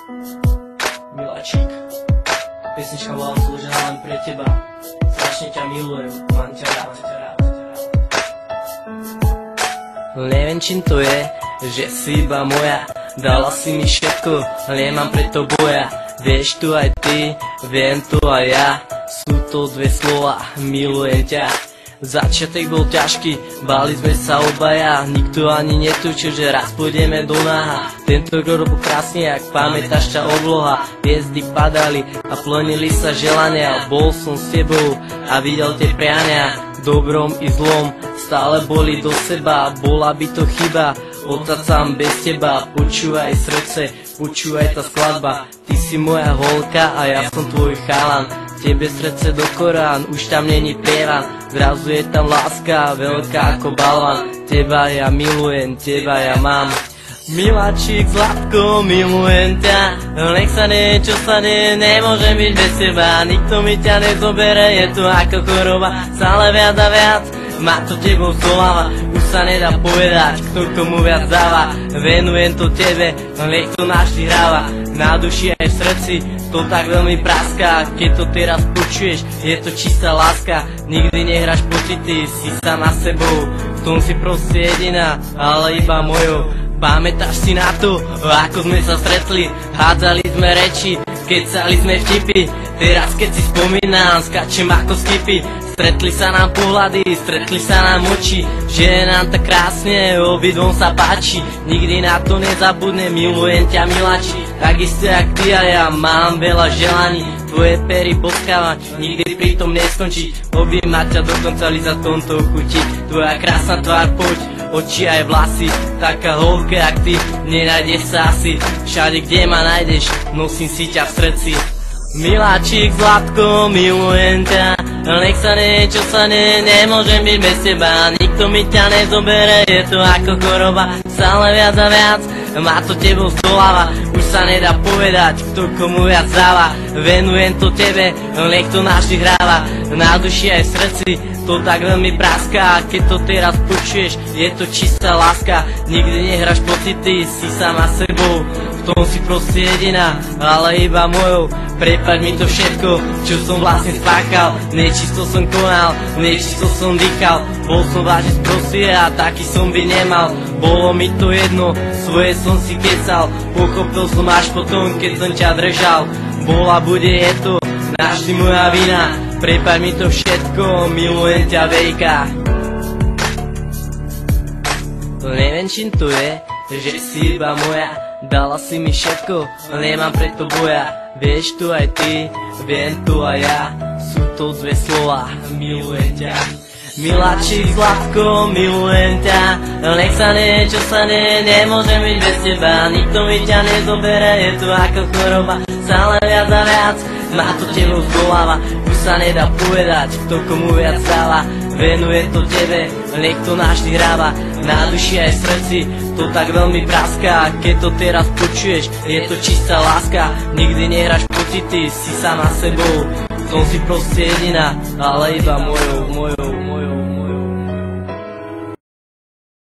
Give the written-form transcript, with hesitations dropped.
Miláčik, pesnička bola zložená len pre teba. Strašne ťa milujem, mám ťa rád. Neviem čím to je, že si iba moja. Dala si mi všetko, nemám preto boja. Vieš tu aj ty, viem tu aj ja. Sú to dve slova, milujem ťa. Začiatek bol ťažký, báli sme sa obaja. Nikto ani netučil, že raz pôjdeme do náha. Tento rok bol krásny, ak pamätáš ťa obloha. Hviezdy padali a plnili sa želania. Bol som s tebou a videl tie priania. Dobrom i zlom stále boli do seba. Bola by to chyba ostať sám bez teba. Počúvaj srdce, počúvaj tá skladba. Ty si moja holka a ja som tvoj chalan. Tebe srdce do Korán, už tam není prievan. Zrazu je tam láska, veľká ako balvan. Teba ja milujem, teba ja mám. Miláčik, zlatko, milujem ťa. Nech sa nie, čo sa nie, nemôžem byť bez teba. Nikto mi ťa nezobere, je to ako choroba. Stále viac a viac ma to tebou zdoláva. Už sa nedá povedať, kto komu viac dáva. Venujem to tebe, nech to našli hráva. Na duši aj v srdci to tak veľmi praská. Keď to teraz počuješ, je to čistá láska. Nikdy nehráš pocity, si sama sebou. V tom si proste jediná, ale iba mojou. Pamätáš si na to, ako sme sa stretli? Hádzali sme reči, kecali sme vtipy. Teraz keď si spomínam, skačem ako skipy. Stretli sa nám pohľady, stretli sa nám oči. Že je nám tak krásne, obidvom sa páči. Nikdy na to nezabudnem, milujem ťa miláči. Takisto jak ty a ja mám veľa želaní. Tvoje pery poskávam, nikdy pritom neskončiť. Objímať ťa dokonca za tomto chuti. Tvoja krásna tvár, poď, oči aj vlasy. Taká holka jak ty, nenájdeš sa asi. Všade kde ma nájdeš, nosím si ťa v srdci. Miláčik, zlatko, milujem ťa. Nech sa nie, čo sa nie, nemôžem byť bez teba. Nikto mi ťa nezobere, je to ako choroba. Stále viac a viac ma to tebou zdoláva. Už sa nedá povedať, kto komu viac dáva. Venujem to tebe, nech to našli hráva. Na duši aj v srdci to tak veľmi praská. Keď to teraz počuješ, je to čistá láska. Nikdy nehráš pocity, si sama sebou. V tom si proste jediná, ale iba mojou. Prepáč mi to všetko, čo som vlastne spáchal. Nečisto som konal, nečisto som dýchal. Bol som vážne sprostý a taký som by nemal. Bolo mi to jedno, svoje som si kecal. Pochopil som až potom, keď som ťa držal. Bola, bude, je to navždy moja vina. Prepáč mi to všetko, milujem ťa vejka. Neviem čím to je, že si iba moja. Dala si mi všetko, nemám preto boja. Vieš tu aj ty, viem tu aj ja. Sú to dve slova, milujem ťa. Miláčik, zlatko, milujem ťa. Nech sa nie, čo sa nie, nemôžem byť bez teba. Nikto mi ťa nezobere, je to ako choroba. Stále viac a viac ma to tebou zdoláva. Už sa nedá povedať, kto komu viac dáva. Venujem to tebe, nech to našli hráva. Na duši aj v srdci to tak veľmi praská. Keď to teraz počuješ, je to čistá láska. Nikdy nehráš pocity, si sama sebou. Som si proste jediná, ale iba mojou.